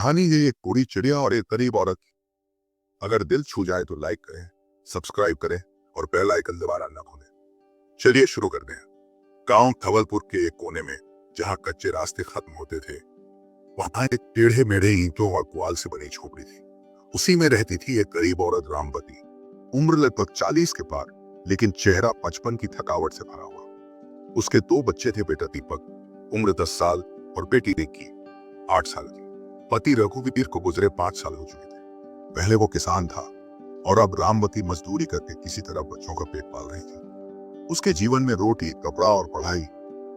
कहानी है एक बूढ़ी चिड़िया और एक गरीब औरत की। अगर दिल छू जाए तो लाइक करें, सब्सक्राइब करें और बेल आइकन दबाना ना भूलें। चलिए शुरू करते हैं। गांव धवलपुर के एक कोने में, जहां कच्चे रास्ते खत्म होते थे, वहां एक टेढ़े मेढ़े ईंटों और पुआल से बनी झोपड़ी थी। उसी में रहती थी एक गरीब औरत रामवती। उम्र लगभग 40 के पार, लेकिन चेहरा 55 की थकावट से भरा हुआ। उसके 2 बच्चे थे, बेटा दीपक उम्र 10 साल और बेटी निक्की 8 साल की। पति रघुवीर को गुजरे 5 साल हो चुके थे। पहले वो किसान था और अब रामवती मजदूरी करके किसी तरह बच्चों का पेट पाल रही थी। उसके जीवन में रोटी, कपड़ा और पढ़ाई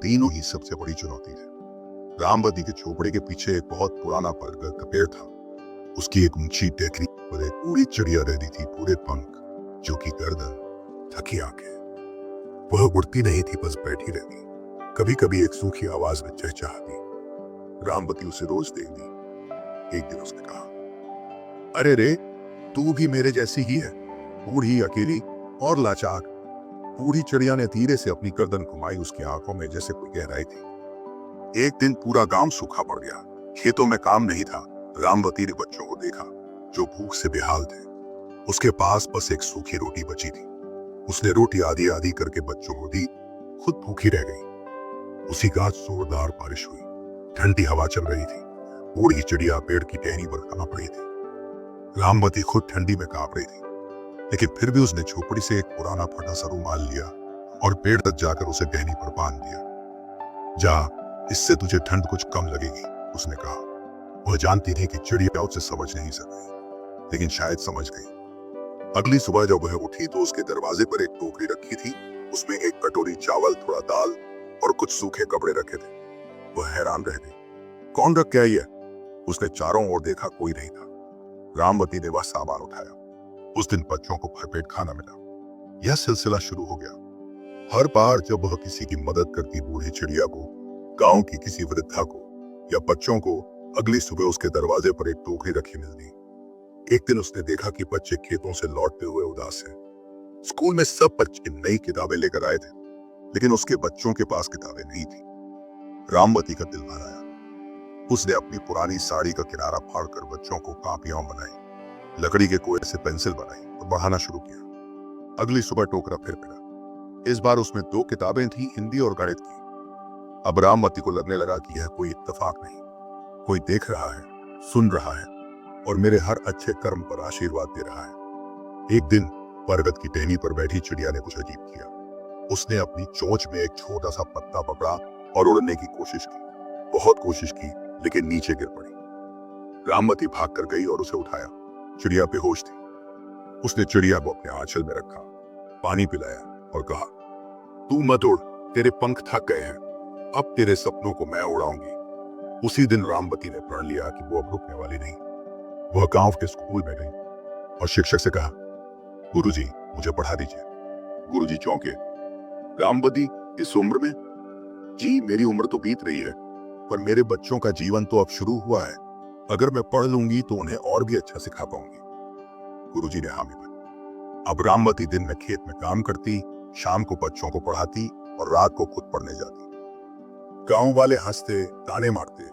तीनों ही सबसे बड़ी चुनौती है। रामवती के झोपड़े के पीछे एक बहुत पुराना बरगद का पेड़ था। उसकी एक ऊंची टेकरी पर एक बूढ़ी चिड़िया रहती थी, पूरे पंख, जो की गर्दन, थकी आंखें। वह उड़ती नहीं थी, बस बैठी रहती। कभी कभी एक सूखी आवाज में चहचहाती। रामवती उसे रोज देखती। एक दिन उसने कहा, अरे रे, तू भी मेरे जैसी ही है, बूढ़ी, अकेली और लाचार। बूढ़ी चिड़िया ने धीरे से अपनी गर्दन घुमाई। उसकी आंखों में जैसे कोई गहराई थी। एक दिन पूरा गांव सूखा पड़ गया। खेतों में काम नहीं था। रामवती ने बच्चों को देखा, जो भूख से बेहाल थे। उसके पास बस एक सूखी रोटी बची थी। उसने रोटी आधी आधी करके बच्चों को दी, खुद भूखी रह गई। उसी का जोरदार बारिश हुई। ठंडी हवा चल रही थी। बूढ़ी चिड़िया पेड़ की टहनी पर कांप रही थी। रामवती खुद ठंडी में कांप रही थी, लेकिन फिर भी उसने झोपड़ी से एक पुराना फटा सा रुमाल लिया और पेड़ तक जाकर उसे टहनी पर बांध दिया। जा, इससे तुझे ठंड कुछ कम लगेगी, उसने कहा। वह जानती थी कि चिड़िया उसे समझ नहीं सकती, लेकिन शायद समझ गई। अगली सुबह जब वह उठी तो उसके दरवाजे पर एक टोकरी रखी थी। उसमें एक कटोरी चावल, थोड़ा दाल और कुछ सूखे कपड़े रखे थे। वह हैरान रह गई। कौन रख के आई है? उसने चारों ओर देखा, कोई नहीं था। रामवती ने वह सामान उठाया। उस दिन बच्चों को भरपेट खाना मिला। यह सिलसिला शुरू हो गया। हर बार जब वह किसी की मदद करती, बूढ़ी चिड़िया को, गांव की किसी वृद्धा को या बच्चों को, अगली सुबह उसके दरवाजे पर एक टोकरी रखी मिलती। एक दिन उसने देखा कि बच्चे खेतों से लौटते हुए उदास हैं। स्कूल में सब बच्चे नई किताबें लेकर आए थे, लेकिन उसके बच्चों के पास किताबें नहीं थी। रामवती का दिल भर आया। उसने अपनी पुरानी साड़ी का किनारा फाड़कर बच्चों को कापियां बनाई, लकड़ी के कोए से पेंसिल बनाई और बढ़ाना शुरू किया। अगली सुबह टोकरा फिर मिला। इस बार उसमें 2 किताबें थी, हिंदी और गणित की। अब रामवती को लगने लगा कि यह कोई इत्तेफाक नहीं, कोई देख रहा है, सुन रहा है और मेरे हर अच्छे कर्म पर आशीर्वाद दे रहा है। एक दिन बरगद की टहनी पर बैठी चिड़िया ने कुछ अजीब किया। उसने अपनी चोंच में एक छोटा सा पत्ता पकड़ा और उड़ने की कोशिश की। बहुत कोशिश की, लेकिन नीचे गिर पड़ी। रामवती भागकर गई और उसे उठाया। चिड़िया बेहोश थी। उसने चिड़िया को अपने आंचल में रखा, पानी पिलाया और कहा, तू मत उड़, तेरे पंख थक गए हैं, अब तेरे सपनों को मैं उड़ाऊंगी। उसी दिन रामवती ने प्रण लिया कि वो अब रुकने वाली नहीं। वह गांव के स्कूल में गई और शिक्षक से कहा, गुरुजी, मुझे पढ़ा दीजिए। गुरुजी चौंके। रामवती, इस उम्र में? जी, मेरी उम्र तो बीत रही है, पर मेरे बच्चों का जीवन तो अब शुरू हुआ है। अगर मैं पढ़ लूंगी तो उन्हें और भी अच्छा सिखा पाऊंगी। गुरुजी ने हामी भरी। अब रामवती दिन में खेत में काम करती, शाम को बच्चों को पढ़ाती और रात को खुद पढ़ने जाती। गांव वाले हंसते, ताने मारते,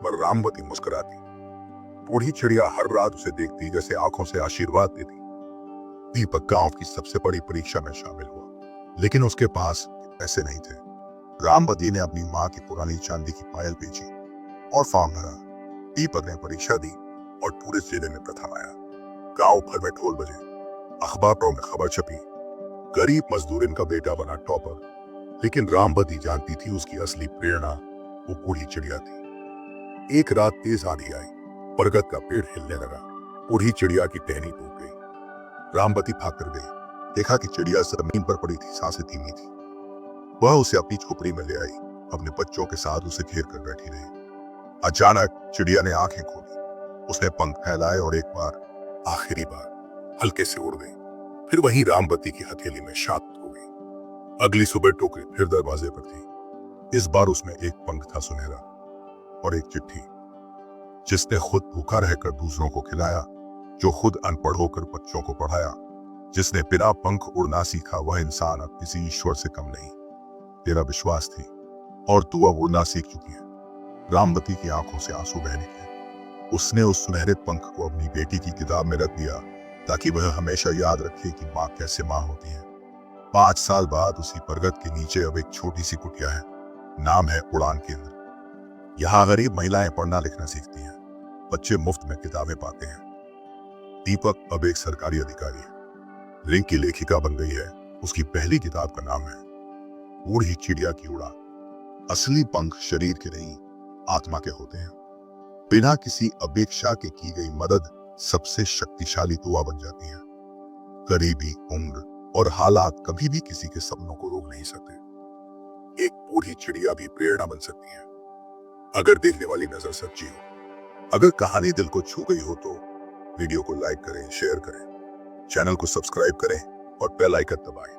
पर रामवती मुस्कुराती। बूढ़ी चिड़िया हर रात उसे देखती, जैसे आंखों से आशीर्वाद देती। दीपक गांव की सबसे बड़ी परीक्षा में शामिल हुआ, लेकिन उसके पास पैसे नहीं थे। रामवती ने अपनी माँ की पुरानी चांदी की पायल बेची और फॉर्म भरा। दीपक ने परीक्षा दी और पूरे जिले में प्रथम आया। गांव भर में ढोल बजे, अखबारों में खबर छपी, गरीब मजदूर इनका बेटा बना टॉपर। लेकिन रामवती जानती थी उसकी असली प्रेरणा वो बूढ़ी चिड़िया थी। एक रात तेज आंधी आई, बरगद का पेड़ हिलने लगा। बूढ़ी चिड़िया की टहनी टूट गई। रामवती भागकर गई। देखा कि चिड़िया जमीन पर पड़ी थी, सांसें धीमी थी। वह उसे अपनी झोपड़ी में ले आई, अपने बच्चों के साथ उसे घेर कर बैठी रही। अचानक चिड़िया ने आंखें खोली। उसने पंख फैलाए और एक बार, आखिरी बार, हल्के से उड़ गई। फिर वहीं रामवती की हथेली में शांत हो गई। अगली सुबह टोकरी फिर दरवाजे पर थी। इस बार उसमें एक पंख था, सुनहरा, और एक चिट्ठी, जिसने खुद भूखा रहकर दूसरों को खिलाया, जो खुद अनपढ़ होकर बच्चों को पढ़ाया, जिसने बिना पंख उड़ना सीखा, वह इंसान अब किसी ईश्वर से कम नहीं। तेरा विश्वास थी और तू अब उड़ना सीख चुकी है। रामवती की आंखों से आंसू बहने लगे। उसने उस सुनहरे पंख को अपनी बेटी की किताब में रख दिया ताकि वह हमेशा याद रखे कि माँ कैसे माँ होती है। 5 साल बाद उसी बरगद के नीचे अब एक छोटी सी कुटिया है। नाम है उड़ान केंद्र। यहाँ गरीब महिलाएं पढ़ना लिखना सीखती हैं। बच्चे मुफ्त में किताबें पाते हैं। दीपक अब एक सरकारी अधिकारी है। रिंग की लेखिका बन गई है। उसकी पहली किताब का नाम है बूढ़ी चिड़िया की उड़ान। असली पंख शरीर के नहीं, आत्मा के होते हैं। बिना किसी अपेक्षा के की गई मदद सबसे शक्तिशाली दुआ बन जाती है। गरीबी, उम्र और हालात कभी भी किसी के सपनों को रोक नहीं सकते। एक बूढ़ी चिड़िया भी प्रेरणा बन सकती है अगर देखने वाली नजर सच्ची हो। अगर कहानी दिल को छू गई हो तो वीडियो को लाइक करें, शेयर करें, चैनल को सब्सक्राइब करें और बेल आइकन दबाएं।